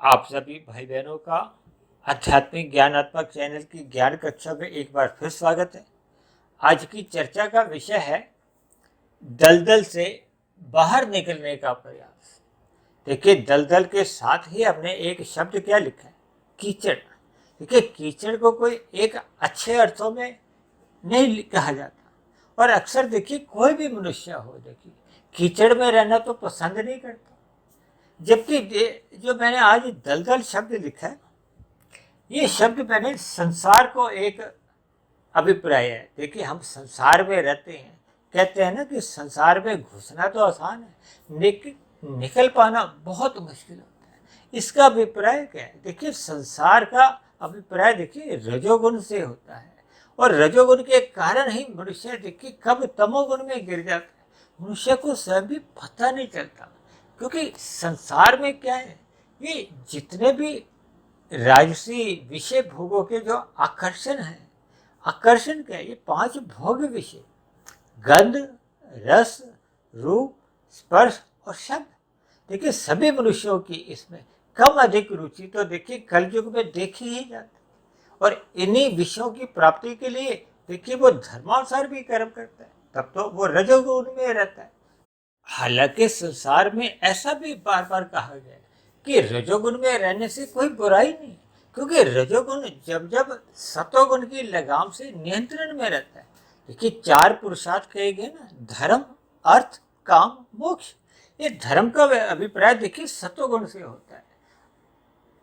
आप सभी भाई बहनों का आध्यात्मिक ज्ञानात्मक चैनल की ज्ञान कक्षा में एक बार फिर स्वागत है। आज की चर्चा का विषय है दलदल से बाहर निकलने का प्रयास। देखिए, दलदल के साथ ही हमने एक शब्द क्या लिखा है, कीचड़। देखिए, कीचड़ को कोई एक अच्छे अर्थों में नहीं कहा जाता, और अक्सर देखिए कोई भी मनुष्य हो, देखिए कीचड़ में रहना तो पसंद नहीं करता। जबकि जो मैंने आज दलदल शब्द लिखा है, ये शब्द मैंने संसार को एक अभिप्राय है। देखिए, हम संसार में रहते हैं, कहते हैं ना कि संसार में घुसना तो आसान है, लेकिन निकल पाना बहुत मुश्किल होता है। इसका अभिप्राय क्या है? देखिए, संसार का अभिप्राय देखिए रजोगुण से होता है, और रजोगुण के कारण ही मनुष्य देखिए कब तमोगुण में गिर जाता है, मनुष्य को स्वयं भी पता नहीं चलता। क्योंकि संसार में क्या है, ये जितने भी राजसी विषय भोगों के जो आकर्षण है, आकर्षण क्या है, ये 5 भोग विषय, गंध, रस, रूप, स्पर्श और शब्द। देखिए, सभी मनुष्यों की इसमें कम अधिक रुचि तो देखिए कलयुग में देखी ही जाती है, और इन्हीं विषयों की प्राप्ति के लिए देखिए वो धर्मानुसार भी कर्म करता है, तब तो वो रजोगुण में रहता है। हालांकि संसार में ऐसा भी बार बार कहा गया है कि रजोगुण में रहने से कोई बुराई नहीं, क्योंकि रजोगुण जब जब सतोगुण की लगाम से नियंत्रण में रहता है। देखिए, 4 पुरुषार्थ कहे गए ना, धर्म, अर्थ, काम, मोक्ष। ये धर्म का अभिप्राय देखिए सतोगुण से होता है।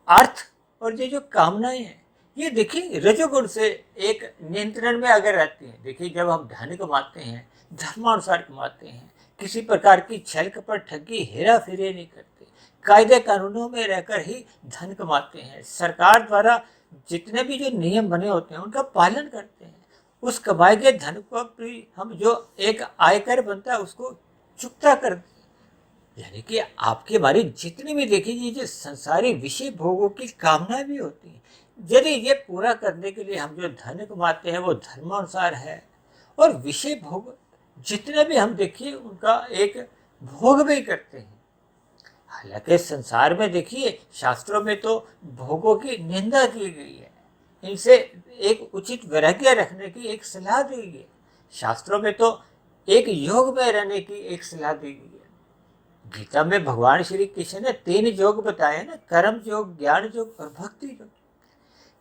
अर्थ और ये जो कामनाएं हैं, ये देखिए रजोगुण से एक नियंत्रण में अगर रहती हैं। देखिए, जब हम धन कमाते हैं, धर्मानुसार कमाते हैं, किसी प्रकार की छल कपट ठगी हेरा फेरी नहीं करते, कायदे कानूनों में रहकर ही धन कमाते हैं, सरकार द्वारा जितने भी जो नियम बने होते हैं उनका पालन करते हैं, उस कमाए गए धन को भी हम जो एक आयकर बनता है उसको चुकता करते हैं। यानी कि आपकी हमारी जितनी भी देखिए ये जो संसारी विषय भोगों की कामना भी होती है, यदि ये पूरा करने के लिए हम जो धन कमाते हैं वो धर्मानुसार है, और विषय भोग जितने भी हम देखिए उनका एक भोग भी करते हैं। हालांकि संसार में देखिए शास्त्रों में तो भोगों की निंदा की गई है, इनसे एक उचित वैराग्य रखने की एक सलाह दी गई है। शास्त्रों में तो एक योग में रहने की एक सलाह दी गई है। गीता में भगवान श्री कृष्ण ने 3 योग बताए ना, कर्म योग, ज्ञान योग और भक्ति योग।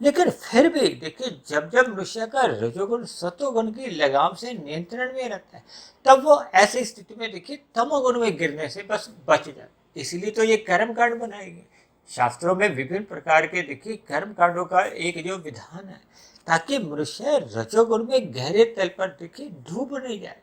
लेकिन फिर भी देखिए, जब जब मनुष्य का रजोगुण सतोगुण की लगाम से नियंत्रण में रहता है, तब वो ऐसी स्थिति में देखिए तमोगुण में गिरने से बस बच जाता है। इसलिए तो ये कर्म कांड बनाए गए। शास्त्रों में विभिन्न प्रकार के देखिए कर्म कांडों का एक जो विधान है, ताकि मनुष्य रजोगुण में गहरे तल पर देखिए डूब नहीं जाए।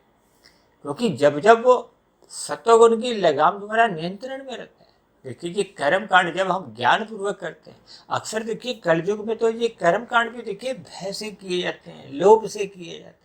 क्योंकि जब जब वो सत्वगुण की लगाम द्वारा नियंत्रण में रहता है, देखिए ये कर्म कांड जब हम ज्ञान पूर्वक करते हैं, अक्सर देखिए कलयुग में तो ये कर्म कांड भी देखिए भय से किए जाते हैं, लोभ से किए जाते हैं।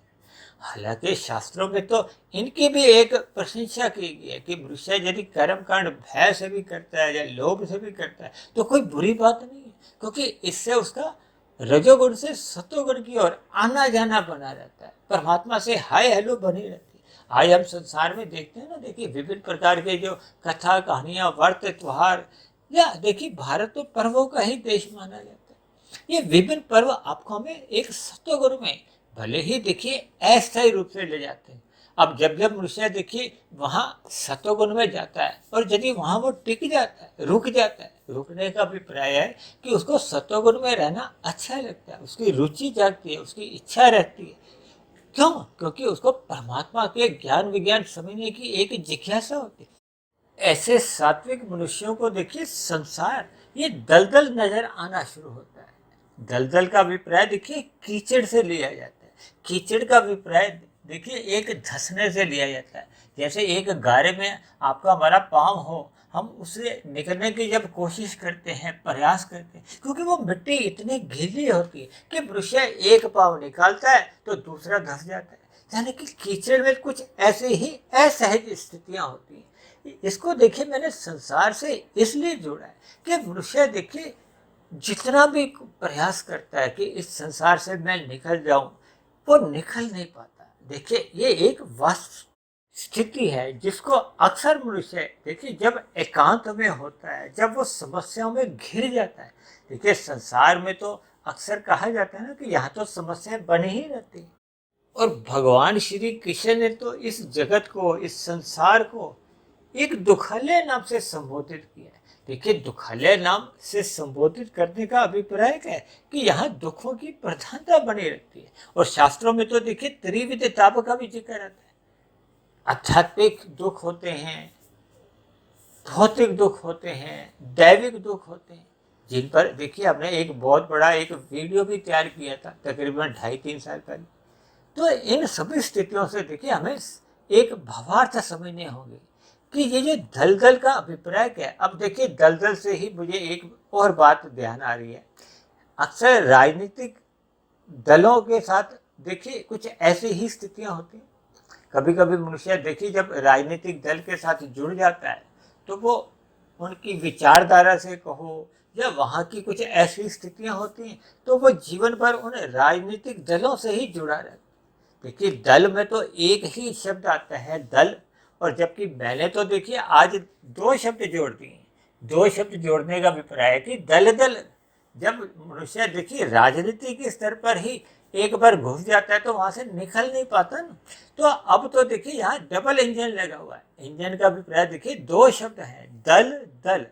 हालांकि शास्त्रों में तो इनकी भी एक प्रशंसा की गई है कि मनुष्य यदि कर्म कांड भय से भी करता है या लोभ से भी करता है तो कोई बुरी बात नहीं है, क्योंकि इससे उसका रजोगुण से सत्वगुण की ओर आना जाना बना रहता है, परमात्मा से हाय हेलो बनी रहती है। आज हम संसार में देखते हैं ना, देखिए विभिन्न प्रकार के जो कथा कहानियां, व्रत, त्योहार, या देखिए भारत तो पर्वों का ही देश माना जाता है। ये विभिन्न पर्व आपको हमें एक सत्वगुण में भले ही देखिए अस्थायी रूप से ले जाते हैं। अब जब जब मनुष्य देखिए वहाँ सत्वगुण में जाता है, और यदि वहाँ वो टिक जाता है, रुक जाता है, रुकने का अभिप्राय है कि उसको सत्वगुण में रहना अच्छा लगता है, उसकी रुचि जागती है, उसकी इच्छा रहती है। क्यों? क्योंकि उसको परमात्मा के ज्ञान विज्ञान समझने की एक जिज्ञासा होती है। ऐसे सात्विक मनुष्यों को देखिए संसार ये दलदल नजर आना शुरू होता है। दलदल का अभिप्राय देखिए कीचड़ से लिया जाता है। कीचड़ का अभिप्राय देखिए एक धंसने से लिया जाता है। जैसे एक गारे में आपका हमारा पाँव हो, हम उससे निकलने की जब कोशिश करते हैं, प्रयास करते हैं, क्योंकि वो मिट्टी इतनी गीली होती है कि मनुष्य एक पाँव निकालता है तो दूसरा धंस जाता है। यानी कि कीचड़ में कुछ ऐसे ही असहज स्थितियां होती हैं। इसको देखिए मैंने संसार से इसलिए जोड़ा है कि मनुष्य देखिए जितना भी प्रयास करता है कि इस संसार से मैं निकल जाऊं, वो निकल नहीं पाता। देखिए, ये एक वास्तव स्थिति है जिसको अक्सर मनुष्य देखिए जब एकांत में होता है, जब वो समस्याओं में घिर जाता है। देखिए संसार में तो अक्सर कहा जाता है ना कि यहाँ तो समस्याएं बनी ही रहती हैं। और भगवान श्री कृष्ण ने तो इस जगत को, इस संसार को एक दुखालय नाम से संबोधित किया है। देखिए दुखालय नाम से संबोधित करने का अभिप्राय क्या है कि यहाँ दुखों की प्रधानता बनी रहती है। और शास्त्रों में तो देखिए त्रिविध ताप का भी जिक्र आता है। आध्यात्मिक दुख होते हैं, भौतिक दुख होते हैं, दैविक दुख होते हैं, जिन पर देखिए हमने एक बहुत बड़ा एक वीडियो भी तैयार किया था तकरीबन 2.5-3 साल पहले। तो इन सभी स्थितियों से देखिए हमें एक भावार्थ समझने होंगे कि ये जो दलदल का अभिप्राय क्या है। अब देखिए दलदल से ही मुझे एक और बात ध्यान आ रही है। अक्सर राजनीतिक दलों के साथ देखिए कुछ ऐसी ही स्थितियां होती हैं। कभी कभी मनुष्य देखिए जब राजनीतिक दल के साथ जुड़ जाता है तो वो उनकी विचारधारा से कहो या वहाँ की कुछ ऐसी स्थितियां होती हैं तो वो जीवन भर उन राजनीतिक दलों से ही जुड़ा रहता है। देखिए दल में तो एक ही शब्द आता है दल, और जबकि मैंने तो देखिए आज 2 शब्द जोड़ दिए। 2 शब्द जोड़ने का अभिप्राय है कि दल दल। जब मनुष्य देखिए राजनीति के स्तर पर ही एक बार घुस जाता है तो वहां से निकल नहीं पाता ना। तो अब तो देखिए यहाँ डबल इंजन लगा हुआ है। इंजन का अभिप्राय देखिए 2 शब्द है दल दल,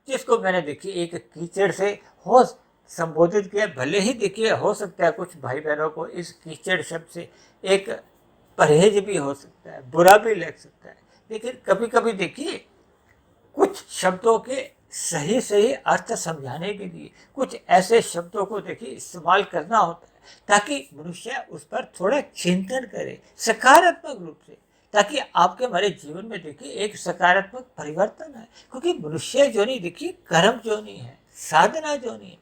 जिसको मैंने देखिए एक कीचड़ से हो संबोधित किया। भले ही देखिए हो सकता है कुछ भाई बहनों को इस कीचड़ शब्द से एक परहेज भी हो सकता है, बुरा भी लग सकता है, लेकिन कभी कभी देखिए कुछ शब्दों के सही सही अर्थ समझाने के लिए कुछ ऐसे शब्दों को देखिए इस्तेमाल करना होता है ताकि मनुष्य उस पर थोड़ा चिंतन करे सकारात्मक रूप से, ताकि आपके हमारे जीवन में देखिए एक सकारात्मक परिवर्तन है। क्योंकि मनुष्य जोनी देखिए कर्म जोनी है, साधना जोनी है।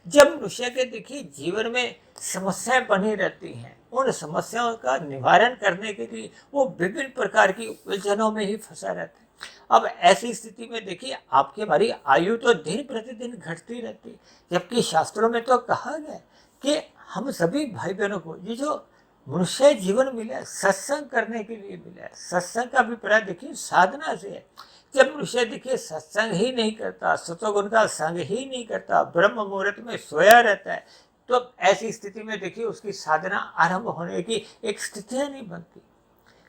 जब मनुष्य के देखिए जीवन में समस्याएं बनी रहती हैं, उन समस्याओं का निवारण करने के लिए वो विभिन्न प्रकार की उलझनों में ही फंसा रहता है। अब ऐसी स्थिति में देखिए आपकी हमारी आयु तो दिन प्रतिदिन घटती रहती है, जबकि शास्त्रों में तो कहा गया कि हम सभी भाई बहनों को ये जो मनुष्य जीवन मिला है सत्संग करने के लिए मिला है। सत्संग का अभिप्राय देखिए साधना से है। जब मनुष्य देखिए सत्संग ही नहीं करता, सतोगुण का संग ही नहीं करता, ब्रह्म मुहूर्त में सोया रहता है, तो ऐसी स्थिति में देखिए उसकी साधना आरंभ होने की एक स्थितियां नहीं बनती।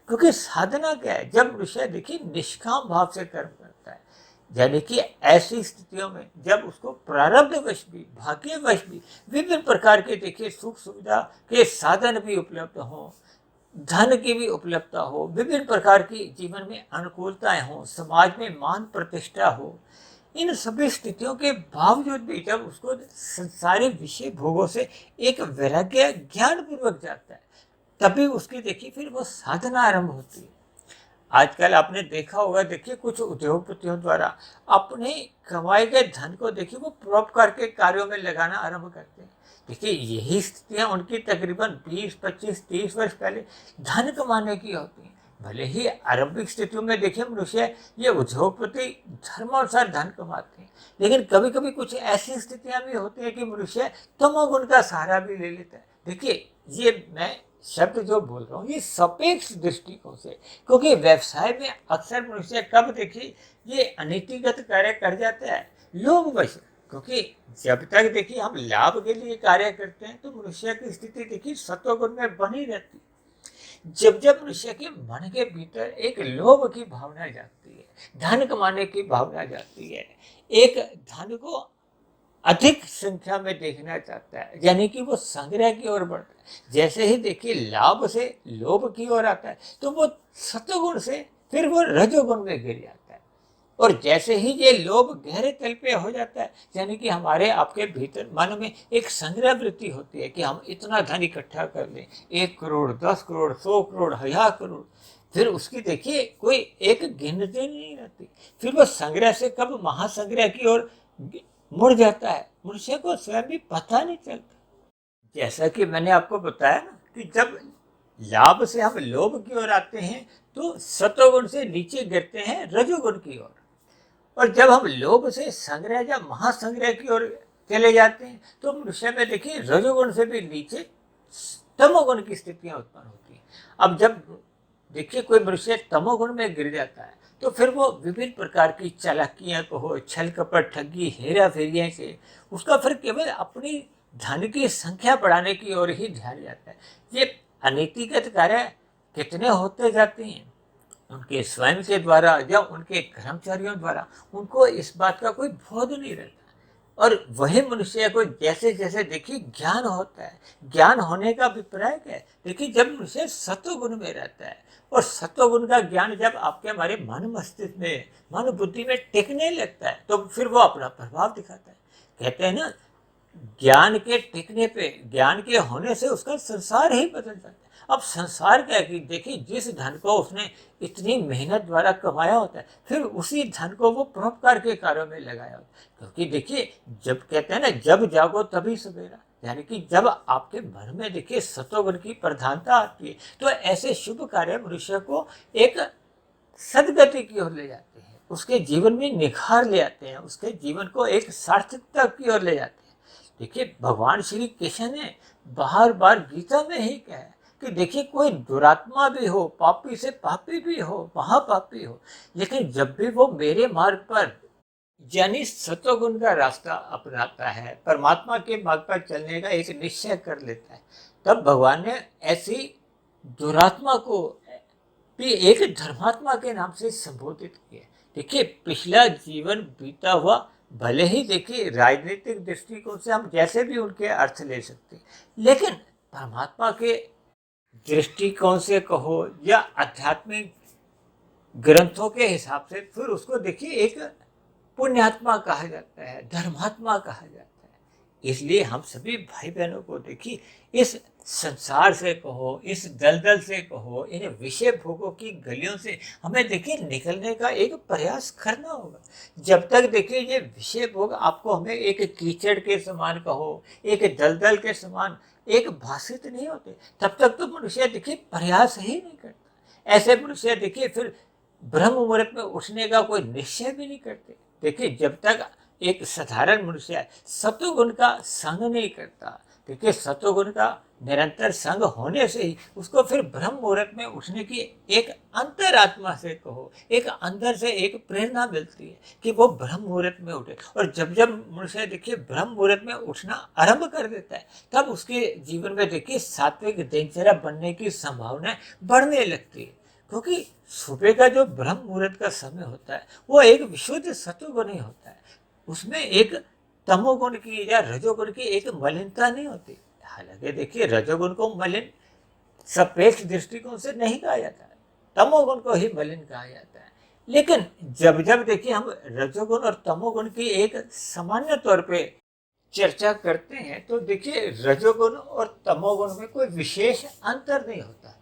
क्योंकि साधना क्या है, जब मनुष्य देखिए निष्काम भाव से कर्म करता है, यानी कि ऐसी स्थितियों में जब उसको प्रारब्धवश भी भाग्यवश भी विभिन्न प्रकार के देखिए सुख सुविधा के साधन भी उपलब्ध हों, धन की भी उपलब्धता हो, विभिन्न प्रकार की जीवन में अनुकूलताएं हो, समाज में मान प्रतिष्ठा हो, इन सभी स्थितियों के बावजूद भी जब उसको संसारी विषय भोगों से एक वैराग्य ज्ञान पूर्वक जाता है, तभी उसकी देखिए फिर वो साधना आरंभ होती है। आजकल आपने देखा होगा देखिए कुछ उद्योगपतियों द्वारा अपने कमाए गए धन को देखिए वो परोपकार के कार्यों में लगाना आरंभ करते हैं। देखिए यही स्थितियां उनकी तकरीबन 20, 25, 30 वर्ष पहले धन कमाने की होती हैं। भले ही आरंभिक स्थितियों में देखिए मनुष्य ये उद्योगपति धर्मानुसार धन कमाते हैं, लेकिन कभी कभी कुछ ऐसी स्थितियां भी होती है कि मनुष्य तमोगुण का सहारा भी ले लेता है। देखिए ये मैं शब्द जो बोल रहा हूँ ये सापेक्ष दृष्टिकोण से, क्योंकि व्यवसाय में अक्सर मनुष्य कब देखिए ये अनीतिगत कार्य कर जाता है लोभवश। क्योंकि जब तक देखिए हम लाभ के लिए कार्य करते हैं तो मनुष्य की स्थिति देखिए सत्वगुण में बनी रहती है। जब जब मनुष्य के मन के भीतर एक लोभ की भावना जागती है, धन कमाने की भावना जागती है, एक धन को अधिक संख्या में देखना चाहता है, यानी कि वो संग्रह की ओर बढ़ता है। जैसे ही देखिए लाभ से लोभ की ओर आता है तो वो सत्वगुण से फिर वो रजोगुण में गिर जाता है। और जैसे ही ये लोभ गहरे तल पे हो जाता है, यानी कि हमारे आपके भीतर मन में एक संग्रह वृत्ति होती है कि हम इतना धन इकट्ठा कर लें, 1 करोड़, 10 करोड़, 100 करोड़, 1000 करोड़, फिर उसकी देखिए कोई एक गिनती नहीं रहती। फिर वो संग्रह से कब महासंग्रह की ओर मुड़ जाता है, मनुष्य को स्वयं भी पता नहीं चलता। जैसा कि मैंने आपको बताया ना कि जब लाभ से हम लोभ की ओर आते हैं तो सत्वगुण से नीचे गिरते हैं रजोगुण की ओर, और जब हम लोभ से संग्रह या महासंग्रह की ओर चले जाते हैं तो मनुष्य में देखिए रजोगुण से भी नीचे तमोगुण की स्थितियां उत्पन्न होती हैं। अब जब देखिए कोई मनुष्य तमोगुण में गिर जाता है तो फिर वो विभिन्न प्रकार की चालाकियां कहो, छल कपट, ठगी, हेरा फेरियां से उसका फिर केवल अपनी धन की संख्या बढ़ाने की ओर ही ध्यान जाता है। ये अनीतिगत कार्य कितने होते जाते हैं उनके स्वयं के द्वारा या उनके कर्मचारियों द्वारा, उनको इस बात का कोई बोध नहीं रहता। और वही मनुष्य को जैसे जैसे देखिए ज्ञान होता है, ज्ञान होने का अभिप्राय क्या है, देखिए जब मनुष्य सत्वगुण में रहता है और सत्वगुण का ज्ञान जब आपके हमारे मन मस्तिष्क में, मन बुद्धि में टिकने लगता है तो फिर वो अपना प्रभाव दिखाता है। कहते हैं ना, ज्ञान के टिकने पे, ज्ञान के होने से उसका संसार ही बदल जाता है। अब संसार क्या है कि देखिए जिस धन को उसने इतनी मेहनत द्वारा कमाया होता है फिर उसी धन को वो परोपकार के कार्यों में लगाया होता है। क्योंकि देखिए जब कहते हैं ना, जब जागो तभी सवेरा, यानी कि जब आपके मन में देखिए सत्वगुण की प्रधानता आती है तो ऐसे शुभ कार्य मनुष्य को एक सदगति की ओर ले जाते हैं, उसके जीवन में निखार ले आते हैं, उसके जीवन को एक सार्थकता की ओर ले जाते हैं। देखिए भगवान श्री कृष्ण ने बार बार गीता में ही कहा है कि देखिए कोई दुरात्मा भी हो, पापी से पापी भी हो, महापापी हो, लेकिन जब भी वो मेरे मार्ग पर यानी सत्वगुण का रास्ता अपनाता है, परमात्मा के मार्ग पर चलने का एक निश्चय कर लेता है, तब भगवान ने ऐसी दुरात्मा को भी एक धर्मात्मा के नाम से संबोधित किया। देखिए पिछला जीवन बीता हुआ भले ही देखिए राजनीतिक दृष्टिकोण से हम जैसे भी उनके अर्थ ले सकते हैं, लेकिन परमात्मा के दृष्टिकोण से कहो या आध्यात्मिक ग्रंथों के हिसाब से फिर उसको देखिए एक पुण्यात्मा कहा जाता है, धर्मात्मा कहा जाता है। इसलिए हम सभी भाई बहनों को देखिए इस संसार से कहो, इस दलदल से कहो, इन विषय भोगों की गलियों से हमें देखिए निकलने का एक प्रयास करना होगा। जब तक देखिए ये विषय भोग आपको हमें एक कीचड़ के समान कहो, एक दलदल के समान एक भाषित नहीं होते, तब तक तो मनुष्य देखिए प्रयास ही नहीं करता। ऐसे मनुष्य देखिए फिर ब्रह्म मुहूर्त में उठने का कोई निश्चय भी नहीं करते। देखिए जब तक एक साधारण मनुष्य सत्वगुण का संग नहीं करता, देखिए सत्वगुण का निरंतर संग होने से ही उसको फिर ब्रह्म मुहूर्त में उठने की एक अंतरात्मा से कहो, एक अंदर से एक प्रेरणा मिलती है कि वो ब्रह्म मुहूर्त में उठे। और जब जब मनुष्य देखिए ब्रह्म मुहूर्त में उठना आरंभ कर देता है तब उसके जीवन में देखिए सात्विक दिनचर्या बनने की संभावना बढ़ने लगती है। क्योंकि सुबह का जो ब्रह्म मुहूर्त का समय होता है वो एक विशुद्ध सत्वगुण ही होता है, उसमें एक तमोगुण की या रजोगुण की एक मलिनता नहीं होती। हालांकि देखिए रजोगुण को मलिन सापेक्ष दृष्टिकोण से नहीं कहा जाता है, तमोगुण को ही मलिन कहा जाता है। लेकिन जब जब देखिए हम रजोगुण और तमोगुण की एक सामान्य तौर पे चर्चा करते हैं तो देखिए रजोगुण और तमोगुण में कोई विशेष अंतर नहीं होता।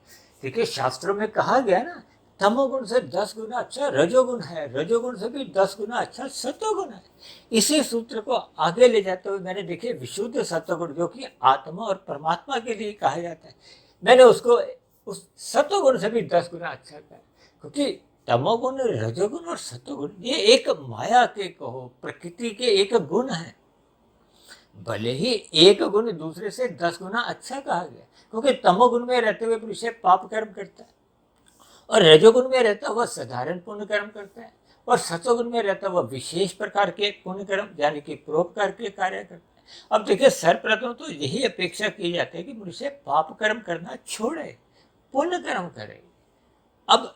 देखिए शास्त्रों में कहा गया ना, तमोगुण से 10 गुना अच्छा रजोगुण है, रजोगुण से भी 10 गुना अच्छा सत्वगुण है। इसी सूत्र को आगे ले जाते हुए मैंने देखिए विशुद्ध सत्वगुण जो कि आत्मा और परमात्मा के लिए कहा जाता है, मैंने उसको उस सत्वगुण से भी 10 गुना अच्छा कहा। क्योंकि तमोगुण, रजोगुण और सत्वगुण ये एक माया के कहो, प्रकृति के एक गुण है। भले ही एक गुण दूसरे से 10 गुना अच्छा कहा गया, क्योंकि तमोगुण में रहते हुए मनुष्य पाप कर्म करता है और रजोगुण में रहता हुआ साधारण पुण्य कर्म करता है और सत्वगुण में रहता हुआ विशेष प्रकार के पुण्य कर्म यानी कि परोपकार के कार्य करता है। अब देखिए सर्वप्रथम तो यही अपेक्षा की जाती है कि मनुष्य पाप कर्म करना छोड़े, पुण्य कर्म करे। अब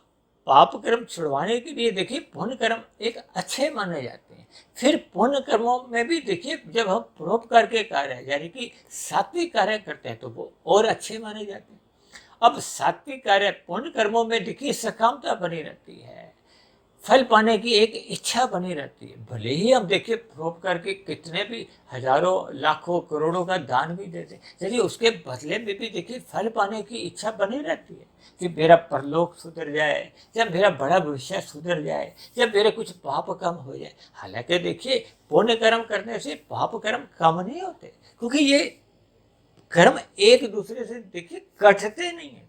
पाप कर्म छुड़वाने के लिए देखिए पुण्य कर्म एक अच्छे माने जाते हैं। फिर पुण्य कर्मों में भी देखिए जब हम परोपकार के कार्य यानी कि सात्विक कार्य करते हैं तो वो और अच्छे माने जाते हैं। अब सात्विक कार्य पुण्य कर्मों में देखिए सकामता बनी रहती है, फल पाने की एक इच्छा बनी रहती है। भले ही हम देखिए परोपकार के कितने भी हजारों लाखों करोड़ों का दान भी देते हैं, यदि उसके बदले में भी देखिए फल पाने की इच्छा बनी रहती है कि मेरा परलोक सुधर जाए, जब मेरा बड़ा भविष्य सुधर जाए, जब मेरे कुछ पाप कम हो जाए। हालांकि देखिए पुण्य कर्म करने से पाप कर्म कम नहीं होते, क्योंकि ये कर्म एक दूसरे से देखिए कटते नहीं है।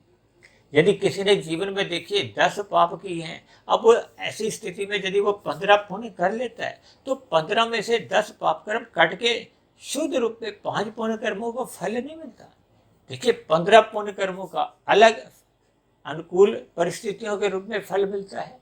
यदि किसी ने जीवन में देखिए 10 पाप किए हैं, अब वो ऐसी स्थिति में यदि वो 15 पुण्य कर लेता है तो 15 में से 10 पाप कर्म कट के शुद्ध रूप में 5 पुण्य कर्मों को फल नहीं मिलता। देखिए 15 पुण्य कर्मों का अलग अनुकूल परिस्थितियों के रूप में फल मिलता है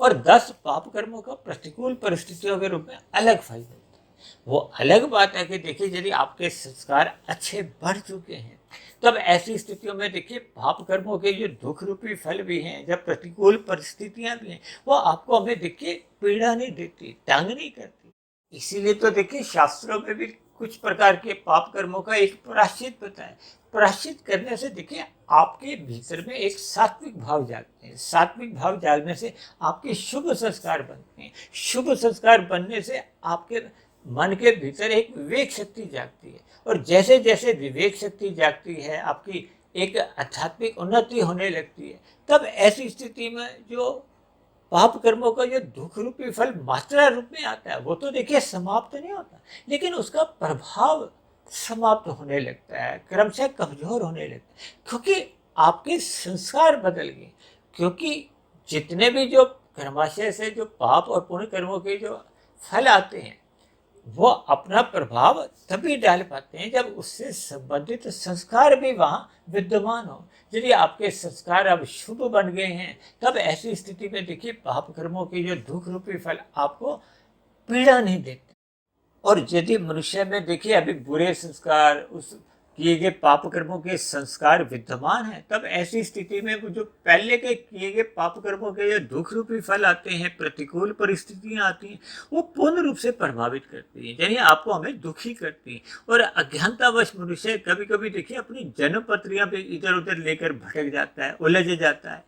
और 10 पाप कर्मों का प्रतिकूल परिस्थितियों के रूप में अलग फल मिलता है। वो अलग बात है कि देखिए यदि आपके संस्कार अच्छे बढ़ चुके हैं तब ऐसी स्थितियों में देखिए पाप कर्मों के जो दुख रूपी फल भी हैं, जब प्रतिकूल परिस्थितियां भी हैं, वो आपको हमें देखिए पीड़ा नहीं देती, तंग नहीं करती। इसीलिए तो देखिए शास्त्रों में भी कुछ प्रकार के पाप कर्मों का एक प्रायश्चित बताया। प्रायश्चित करने से देखिए आपके भीतर में एक सात्विक भाव जागते हैं। सात्विक भाव जागने से आपके शुभ संस्कार बनते हैं। शुभ संस्कार बनने से आपके मन के भीतर एक विवेक शक्ति जागती है और जैसे जैसे विवेक शक्ति जागती है, आपकी एक आध्यात्मिक उन्नति होने लगती है। तब ऐसी स्थिति में जो पाप कर्मों का जो दुख रूपी फल मात्रा रूप में आता है वो तो देखिए समाप्त नहीं होता, लेकिन उसका प्रभाव समाप्त होने लगता है, क्रमशः कमजोर होने लगता है, क्योंकि आपके संस्कार बदल गए। क्योंकि जितने भी जो कर्माशय से जो पाप और पुण्य कर्मों के जो फल आते हैं वो अपना प्रभाव तभी डाल पाते हैं जब उससे संबंधित संस्कार भी वहाँ विद्यमान हो। यदि आपके संस्कार अब शुभ बन गए हैं तब ऐसी स्थिति में देखिए पाप कर्मों के जो दुख रूपी फल आपको पीड़ा नहीं देते। और यदि मनुष्य में देखिए अभी बुरे संस्कार, उस किए गए पाप कर्मों के संस्कार विद्यमान हैं, तब ऐसी स्थिति में वो जो पहले के किए गए पाप कर्मों के जो दुख रूपी फल आते हैं, प्रतिकूल परिस्थितियां आती हैं, वो पूर्ण रूप से प्रभावित करती हैं, यानी आपको हमें दुखी करती हैं। और अज्ञानतावश मनुष्य कभी कभी देखिए अपनी जन्म पत्रियां भी इधर उधर लेकर भटक जाता है, उलझ जाता है।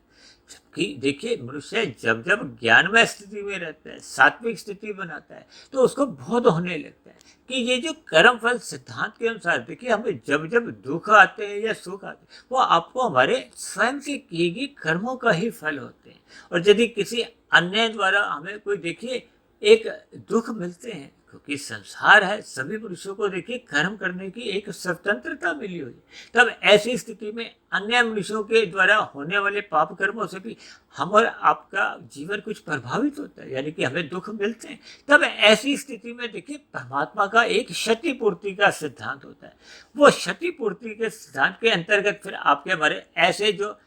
जबकि देखिए मनुष्य जब जब ज्ञानमय स्थिति में रहता है, सात्विक स्थिति बनाता है, तो उसको बोध होने लगता है कि ये जो कर्म फल सिद्धांत के अनुसार देखिए हमें जब जब दुख आते हैं या सुख आते हैं वो आपको हमारे स्वयं के किए गए कर्मों का ही फल होते हैं। और यदि किसी अन्य द्वारा हमें कोई देखिए एक दुख मिलते हैं, क्योंकि संसार है, सभी पुरुषों को देखिए कर्म करने की एक स्वतंत्रता मिली हुई, तब ऐसी स्थिति में अन्य मनुष्यों के द्वारा होने वाले पाप कर्मों से भी हम और आपका जीवन कुछ प्रभावित होता है, यानी कि हमें दुख मिलते हैं। तब ऐसी स्थिति में देखिए परमात्मा का एक क्षतिपूर्ति का सिद्धांत होता है। वो क्षतिपूर्ति के सिद्धांत के अंतर्गत फिर आपके हमारे ऐसे जो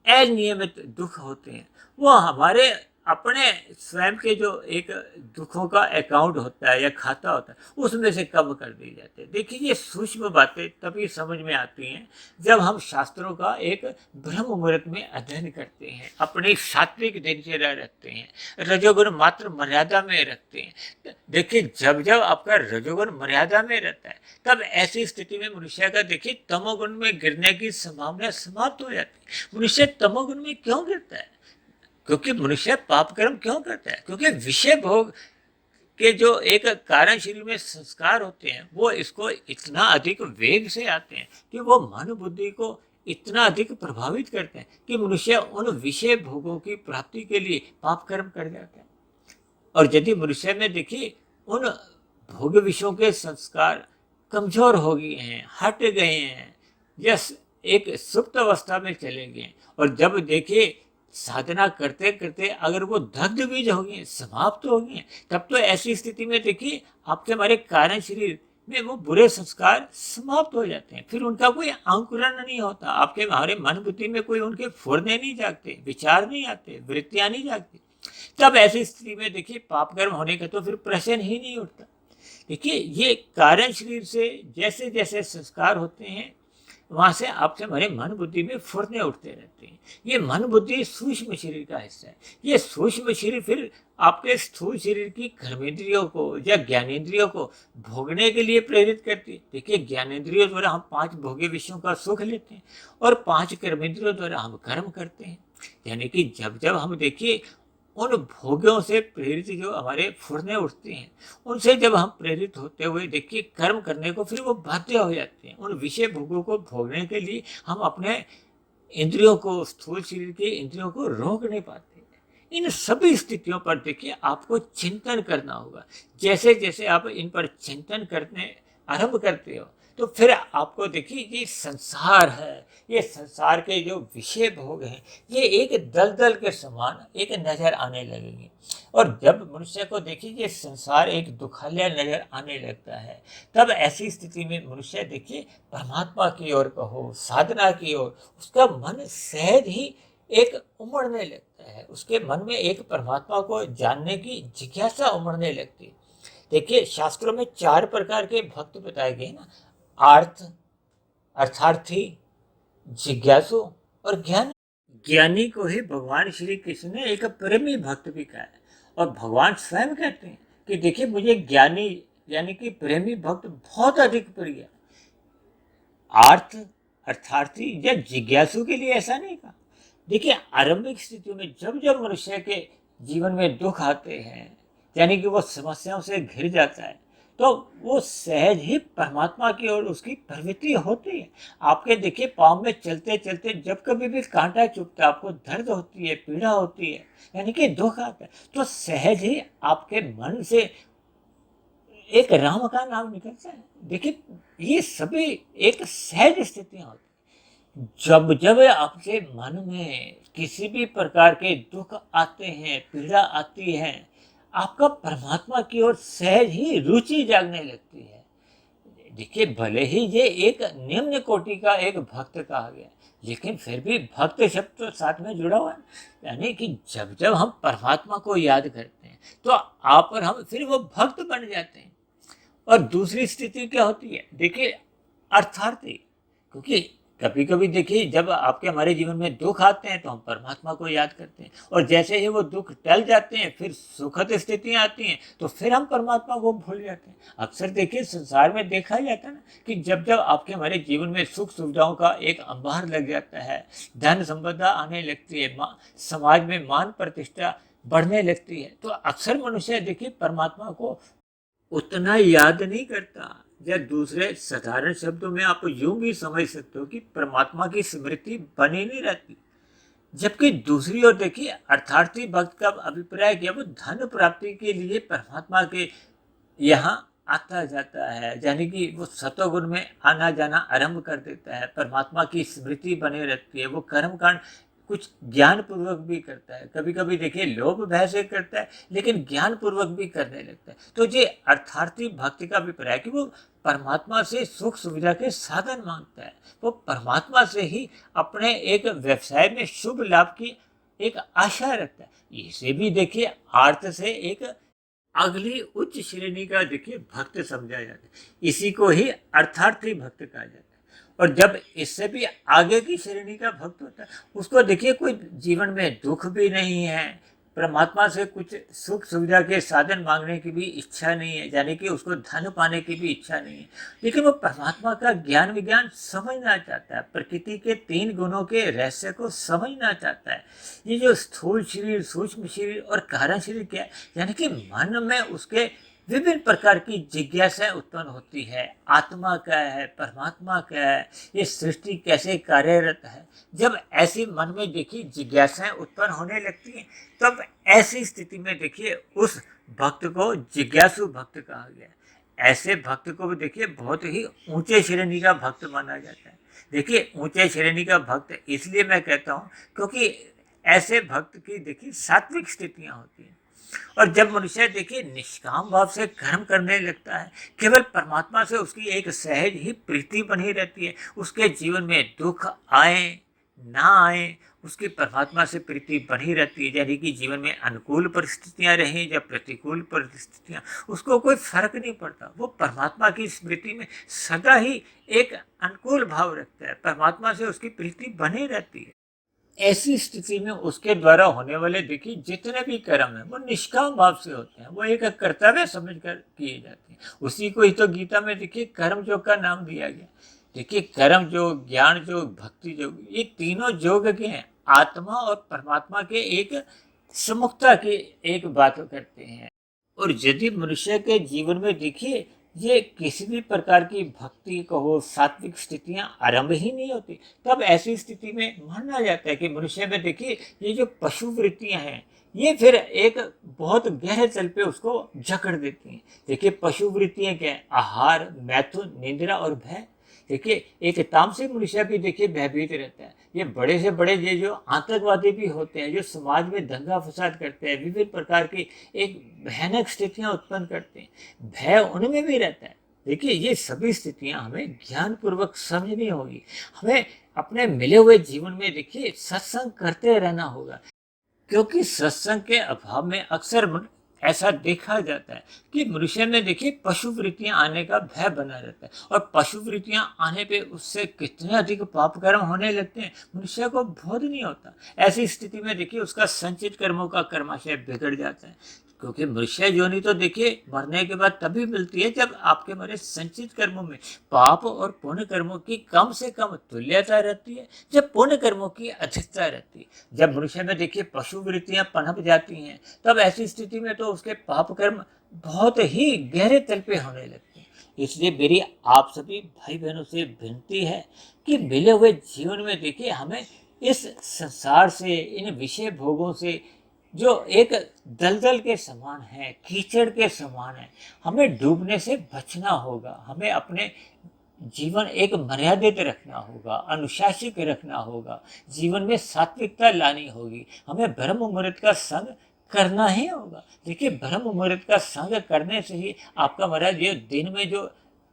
अनियमित दुख होते हैं वो हमारे अपने स्वयं के जो एक दुखों का अकाउंट होता है या खाता होता है उसमें से कम कर दिए जाते हैं। देखिए ये सूक्ष्म बातें तभी समझ में आती हैं जब हम शास्त्रों का एक ब्रह्म मुहूर्त में अध्ययन करते हैं, अपनी सात्विक दिनचर्या रखते हैं, रजोगुण मात्र मर्यादा में रखते हैं। देखिए जब जब आपका रजोगुण मर्यादा में रहता है तब ऐसी स्थिति में मनुष्य का देखिए तमोगुण में गिरने की संभावना समाप्त हो जाती है। मनुष्य तमोगुण में क्यों गिरता है? क्योंकि मनुष्य पाप कर्म क्यों करता है? क्योंकि विषय भोग के जो एक कारण शरीर में संस्कार होते हैं वो इसको इतना अधिक वेग से आते हैं कि वो मन बुद्धि को इतना अधिक प्रभावित करते हैं कि मनुष्य उन विषय भोगों की प्राप्ति के लिए पाप कर्म कर जाता है। और यदि मनुष्य में देखिए उन भोग विषयों के संस्कार कमजोर हो गए हैं, हट गए हैं, या एक सुप्त अवस्था में चले गए, और जब देखिए साधना करते करते अगर वो दग्ध बीज हो गए, समाप्त हो गए, तब तो ऐसी स्थिति में देखिए आपके हमारे कारण शरीर में वो बुरे संस्कार समाप्त हो जाते हैं। फिर उनका कोई अंकुरण नहीं होता, आपके हमारे मन बुद्धि में कोई उनके फुरने नहीं जागते, विचार नहीं आते, वृत्तियां नहीं जागती। तब ऐसी स्थिति में देखिए पाप कर्म होने का तो फिर प्रश्न ही नहीं उठता। देखिए ये कारण शरीर से जैसे जैसे संस्कार होते हैं वहां से आपसे हमारे मन बुद्धि में फुरने उठते रहते हैं। ये मन बुद्धि सूक्ष्म शरीर का हिस्सा है। ये सूक्ष्म शरीर फिर आपके स्थूल शरीर की कर्मेंद्रियों को या ज्ञानेंद्रियों को भोगने के लिए प्रेरित करती है। देखिए ज्ञानेंद्रियों द्वारा हम 5 भोग्य विषयों का सुख लेते हैं और 5 कर्मेंद्रियों द्वारा हम कर्म करते हैं। यानी कि जब जब हम देखिए उन भोगों से प्रेरित जो हमारे फुरने उठते हैं उनसे जब हम प्रेरित होते हुए देखिए कर्म करने को फिर वो बाध्य हो जाते हैं। उन विषय भोगों को भोगने के लिए हम अपने इंद्रियों को, स्थूल शरीर के इंद्रियों को रोक नहीं पाते। इन सभी स्थितियों पर देखिए आपको चिंतन करना होगा। जैसे जैसे आप इन पर चिंतन करने आरंभ करते हो तो फिर आपको देखिए ये संसार है, ये संसार के जो विषय भोग हैं ये एक दलदल के समान एक नजर आने लगेंगे। और जब मनुष्य को देखिए ये संसार एक दुखालय नजर आने लगता है तब ऐसी स्थिति में मनुष्य देखिए परमात्मा की ओर कहो, साधना की ओर उसका मन सहज ही एक उमड़ने लगता है, उसके मन में एक परमात्मा को जानने की जिज्ञासा उमड़ने लगती है। देखिए शास्त्रों में 4 प्रकार के भक्त बताए गए ना, आर्थ, अर्थार्थी, जिज्ञासु और ज्ञानी। ज्ञानी को ही भगवान श्री कृष्ण ने एक प्रेमी भक्त भी कहा है, और भगवान स्वयं कहते हैं कि देखिए मुझे ज्ञानी यानी कि प्रेमी भक्त बहुत अधिक प्रिय है। आर्थ, अर्थार्थी या जिज्ञासु के लिए ऐसा नहीं कहा। देखिए आरंभिक स्थितियों में जब जब मनुष्य के जीवन में दुख आते हैं, यानी कि वो समस्याओं से घिर जाता है, तो वो सहज ही परमात्मा की ओर उसकी प्रवृत्ति होती है। आपके देखिए पाँव में चलते चलते जब कभी भी कांटा चुभता है, आपको दर्द होती है, पीड़ा होती है, यानी कि दुख आता है, तो सहज ही आपके मन से एक राम का नाम निकलता है। देखिए ये सभी एक सहज स्थितियां होती हैं। जब जब आपके मन में किसी भी प्रकार के दुख आते हैं, पीड़ा आती है, आपका परमात्मा की ओर सहज ही रुचि जागने लगती है। देखिए भले ही ये एक निम्न कोटि का एक भक्त कहा गया, लेकिन फिर भी भक्त शब्द तो साथ में जुड़ा हुआ है। यानी कि जब जब हम परमात्मा को याद करते हैं तो आप और हम फिर वो भक्त बन जाते हैं। और दूसरी स्थिति क्या होती है, देखिए अर्थार्थी, क्योंकि कभी कभी देखिए जब आपके हमारे जीवन में दुख आते हैं तो हम परमात्मा को याद करते हैं, और जैसे ही वो दुख टल जाते हैं फिर सुखद स्थितियां आती हैं तो फिर हम परमात्मा को भूल जाते हैं। अक्सर देखिए संसार में देखा जाता है ना कि जब जब आपके हमारे जीवन में सुख सुविधाओं का एक अंबार लग जाता है, धन संपदा आने लगती है, समाज में मान प्रतिष्ठा बढ़ने लगती है, तो अक्सर मनुष्य देखिए परमात्मा को उतना याद नहीं करता। या दूसरे साधारण शब्दों में आप यूं भी समझ सकते हो कि परमात्मा की स्मृति बनी नहीं रहती। जबकि दूसरी ओर देखिए अर्थार्थी भक्त का अभिप्राय क्या, वो धन प्राप्ति के लिए परमात्मा के यहाँ आता जाता है, यानी कि वो सतोगुण में आना जाना आरंभ कर देता है, परमात्मा की स्मृति बने रहती है, वो कर्म कांड कुछ ज्ञान पूर्वक भी करता है, कभी कभी देखिए लोभ भय से करता है लेकिन ज्ञान पूर्वक भी करने लगता है। तो ये अर्थार्थी भक्ति का अभिप्राय है कि वो परमात्मा से सुख सुविधा के साधन मांगता है, वो परमात्मा से ही अपने एक व्यवसाय में शुभ लाभ की एक आशा रखता है। इसे भी देखिए आर्थ से एक अगली उच्च श्रेणी का देखिए भक्त समझा जाता है, इसी को ही अर्थार्थी भक्त कहा जाता है। और जब इससे भी आगे की श्रेणी का भक्त होता है, उसको देखिए कोई जीवन में दुख भी नहीं है, परमात्मा से कुछ सुख सुविधा के साधन मांगने की भी इच्छा नहीं है, यानी कि उसको धन पाने की भी इच्छा नहीं है, लेकिन वो परमात्मा का ज्ञान विज्ञान समझना चाहता है, प्रकृति के 3 गुणों के रहस्य को समझना चाहता है। ये जो स्थूल शरीर, सूक्ष्म शरीर और कारण शरीर क्या है, यानी कि मन में उसके विभिन्न प्रकार की जिज्ञासाएं उत्पन्न होती है। आत्मा क्या है, परमात्मा क्या है, ये सृष्टि कैसे कार्यरत है। जब ऐसी मन में देखिए जिज्ञासाएं उत्पन्न होने लगती हैं, तब ऐसी स्थिति में देखिए उस भक्त को जिज्ञासु भक्त कहा गया। ऐसे भक्त को भी देखिए बहुत ही ऊंचे श्रेणी का भक्त माना जाता है। देखिए ऊंचे श्रेणी का भक्त इसलिए मैं कहता हूँ क्योंकि ऐसे भक्त की देखिए सात्विक स्थितियां होती हैं। और जब मनुष्य देखिए निष्काम भाव से कर्म करने लगता है, केवल परमात्मा से उसकी एक सहज ही प्रीति बनी रहती है, उसके जीवन में दुख आए ना आए उसकी परमात्मा से प्रीति बनी रहती है, यानी कि जीवन में अनुकूल परिस्थितियां रहें या प्रतिकूल परिस्थितियां, उसको कोई फर्क नहीं पड़ता। वो परमात्मा की स्मृति में सदा ही एक अनुकूल भाव रखता है, परमात्मा से उसकी प्रीति बनी रहती है। ऐसी स्थिति में उसके द्वारा होने वाले देखिए जितने भी कर्म हैं वो निष्काम भाव से होते हैं, वो एक कर्तव्य समझकर किए जाते हैं। उसी को ही तो गीता में देखिए कर्म योग का नाम दिया गया। देखिए कर्म योग, ज्ञान योग, भक्ति योग, ये तीनों योग के हैं, आत्मा और परमात्मा के एक समुखता की एक बात करते हैं। और यदि मनुष्य के जीवन में देखिए ये किसी भी प्रकार की भक्ति कहो, सात्विक स्थितियां आरंभ ही नहीं होती, तब ऐसी स्थिति में माना जाता है कि मनुष्य में देखिए ये जो पशु वृत्तियां हैं ये फिर एक बहुत गहरे तल पे उसको जकड़ देती हैं। देखिए पशु वृत्तियां क्या है, आहार, मैथुन, निद्रा और भय। देखिए एक तामसिक मनुष्य भी देखिए भयभीत रहता है। ये बड़े से बड़े ये जो आतंकवादी भी होते हैं, जो समाज में दंगा फसाद करते हैं, विभिन्न प्रकार की एक भयानक स्थितियां उत्पन्न करते हैं, भय उनमें भी रहता है। देखिए ये सभी स्थितियां हमें ज्ञान पूर्वक समझनी होगी। हमें अपने मिले हुए जीवन में देखिए सत्संग करते रहना होगा, क्योंकि सत्संग के अभाव में अक्सर ऐसा देखा जाता है कि मनुष्य में देखिए पशु वृत्तियां आने का भय बना रहता है, और पशु वृत्तियां आने पे उससे कितने अधिक पाप कर्म होने लगते हैं मनुष्य को बोध नहीं होता। ऐसी स्थिति में देखिए उसका संचित कर्मों का कर्माशय बिगड़ जाता है, क्योंकि मनुष्य योनि तो देखिए मरने के बाद तभी मिलती है जब आपके मरे संचित कर्मों में पाप और पुण्य कर्मों की कम से कम तुल्यता रहती है, जब पुण्य कर्मों की अधिकता रहती है। जब मनुष्य में देखिए पशु वृत्तियां पनप जाती हैं, तब ऐसी स्थिति में तो उसके पाप कर्म बहुत ही गहरे तल पे होने लगते हैं। इसलिए मेरी आप सभी भाई बहनों से विनती है कि मिले हुए जीवन में देखिए हमें इस संसार से, इन विषय भोगों से जो एक दलदल के समान है, कीचड़ के समान है, हमें डूबने से बचना होगा। हमें अपने जीवन एक मर्यादित रखना होगा, अनुशासित रखना होगा, जीवन में सात्विकता लानी होगी। हमें ब्रह्म मुहूर्त का संग करना ही होगा। देखिए ब्रह्म मुहूर्त का संग करने से ही आपका महाराज ये दिन में जो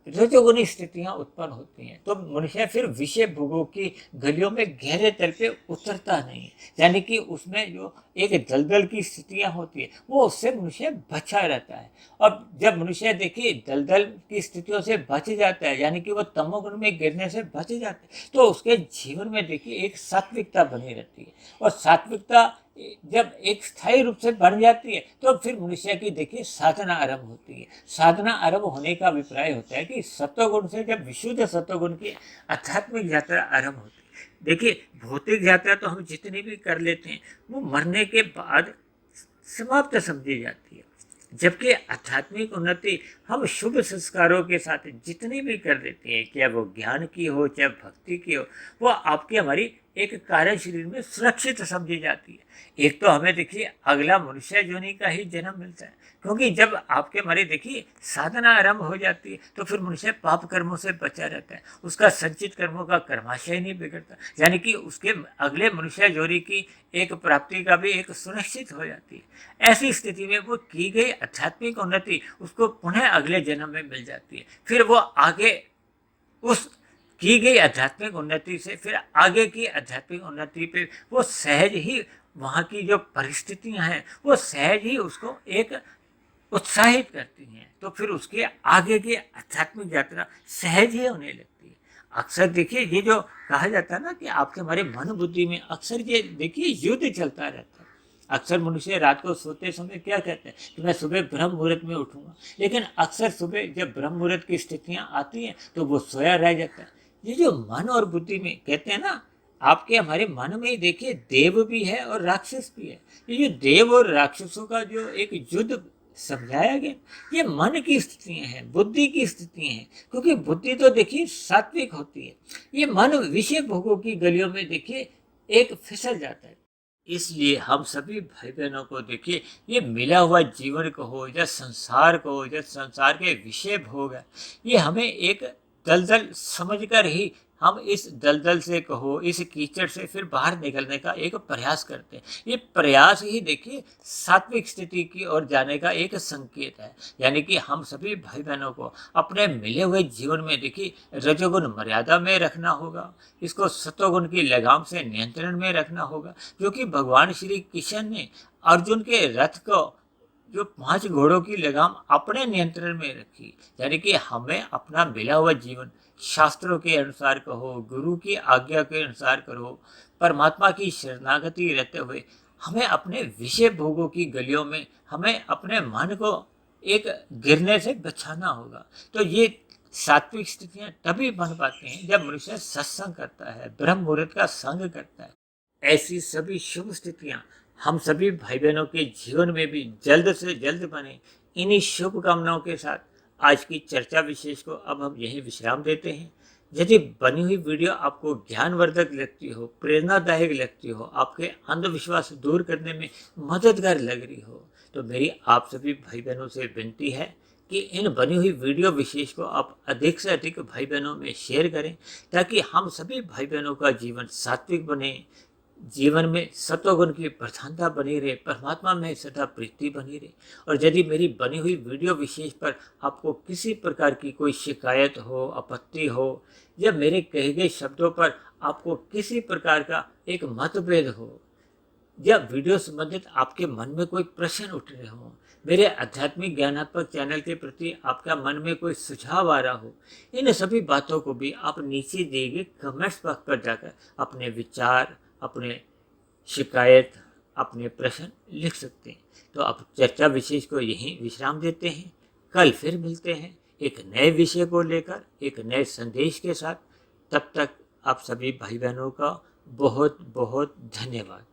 रजोगुनी स्थितियां उत्पन्न होती हैं, तो मनुष्य फिर विषय भोगों की गलियों में गहरे तल पे उतरता नहीं है, यानी कि उसमें जो एक दलदल की स्थितियां होती है वो उससे मनुष्य बचा रहता है। और जब मनुष्य देखिए दलदल की स्थितियों से बच जाता है, यानी कि वो तमोगुण में गिरने से बच जाता है, तो उसके जीवन में देखिए एक सात्विकता बनी रहती है। और सात्विकता जब एक स्थायी रूप से बन जाती है तो फिर मनुष्य की देखिए साधना आरंभ होती है। साधना आरंभ होने का अभिप्राय होता है कि सत्वगुण से जब विशुद्ध सत्वगुण की आध्यात्मिक यात्रा आरंभ होती है। देखिए भौतिक यात्रा तो हम जितनी भी कर लेते हैं वो मरने के बाद समाप्त समझी जाती है, जबकि आध्यात्मिक उन्नति हम शुभ संस्कारों के साथ जितनी भी कर देते हैं, चाहे वो ज्ञान की हो चाहे भक्ति की हो, वो आपकी हमारी एक कार्य शरीर में सुरक्षित समझी जाती है। एक तो हमें देखिए अगला मनुष्य योनि का ही जन्म मिलता है, क्योंकि जब आपके हमारे देखिए साधना आरंभ हो जाती है तो फिर मनुष्य पाप कर्मों से बचा रहता है, उसका संचित कर्मों का कर्माशय नहीं बिगड़ता, यानी कि उसके अगले मनुष्य योनि की एक प्राप्ति का भी एक सुनिश्चित हो जाती है। ऐसी स्थिति में वो की गई आध्यात्मिक उन्नति उसको पुनः अगले जन्म में मिल जाती है। फिर वो आगे उस की गई आध्यात्मिक उन्नति से फिर आगे की आध्यात्मिक उन्नति पे वो सहज ही वहाँ की जो परिस्थितियाँ हैं वो सहज ही उसको एक उत्साहित करती हैं, तो फिर उसके आगे की आध्यात्मिक यात्रा सहज ही होने लगती है। अक्सर देखिए ये जो कहा जाता है ना कि आपके हमारे मन बुद्धि में अक्सर ये देखिए युद्ध चलता रहता है। अक्सर मनुष्य रात को सोते समय क्या कहते हैं कि मैं सुबह ब्रह्म मुहूर्त में उठूंगा, लेकिन अक्सर सुबह जब ब्रह्म मुहूर्त की स्थितियां आती हैं तो वो सोया रह जाता है। ये जो मन और बुद्धि में कहते हैं ना, आपके हमारे मन में ही देखिए देव भी है और राक्षस भी है। ये जो देव और राक्षसों का जो एक युद्ध समझाया गया, ये मन की स्थितियां हैं, बुद्धि की स्थितियां हैं, क्योंकि बुद्धि तो देखिए सात्विक होती है, ये मन विषय भोगों की गलियों में देखिए एक फिसल जाता है। इसलिए हम सभी भाई बहनों को देखिए ये मिला हुआ जीवन को हो या संसार को हो या संसार के विषय भोग है, ये हमें एक दलदल समझकर ही हम इस दलदल से कहो, इस कीचड़ से फिर बाहर निकलने का एक प्रयास करते हैं। ये प्रयास ही देखिए सात्विक स्थिति की ओर जाने का एक संकेत है, यानी कि हम सभी भाई बहनों को अपने मिले हुए जीवन में देखिए रजोगुण मर्यादा में रखना होगा, इसको सत्वगुण की लगाम से नियंत्रण में रखना होगा, जो कि भगवान श्री कृष्ण ने अर्जुन के रथ को जो 5 घोड़ों की लगाम अपने नियंत्रण में रखी, यानी कि हमें अपना मिला हुआ जीवन शास्त्रों के अनुसार कहो, गुरु की आज्ञा के अनुसार करो, परमात्मा की शरणागति रहते हुए हमें अपने विषय भोगों की गलियों में हमें अपने मन को एक गिरने से बचाना होगा। तो ये सात्विक स्थितियां तभी बन पाती हैं जब मनुष्य सत्संग करता है, ब्रह्म मुहूर्त का संग करता है। ऐसी सभी शुभ स्थितियां हम सभी भाई बहनों के जीवन में भी जल्द से जल्द बने, इन्हीं शुभकामनाओं के साथ आज की चर्चा विशेष को अब हम यही विश्राम देते हैं। यदि बनी हुई वीडियो आपको ज्ञानवर्धक लगती हो, प्रेरणादायक लगती हो, आपके अंधविश्वास दूर करने में मददगार लग रही हो, तो मेरी आप सभी भाई बहनों से विनती है कि इन बनी हुई वीडियो विशेष को आप अधिक से अधिक भाई बहनों में शेयर करें, ताकि हम सभी भाई बहनों का जीवन सात्विक बने, जीवन में सत्वगुण की प्रधानता बनी रहे, परमात्मा में सदा प्रीति बनी रहे। और यदि मेरी बनी हुई वीडियो विशेष पर आपको किसी प्रकार की कोई शिकायत हो, आपत्ति हो, या मेरे कहे गए शब्दों पर आपको किसी प्रकार का एक मतभेद हो, या वीडियो संबंधित आपके मन में कोई प्रश्न उठ रहे हो, मेरे आध्यात्मिक ज्ञानात्मक चैनल के प्रति आपका मन में कोई सुझाव आ रहा हो, इन सभी बातों को भी आप नीचे दिए गए कमेंट्स बॉक्स पर जाकर अपने विचार, अपने शिकायत, अपने प्रश्न लिख सकते हैं। तो अब चर्चा विशेष को यहीं विश्राम देते हैं। कल फिर मिलते हैं एक नए विषय को लेकर, एक नए संदेश के साथ। तब तक आप सभी भाई बहनों का बहुत बहुत धन्यवाद।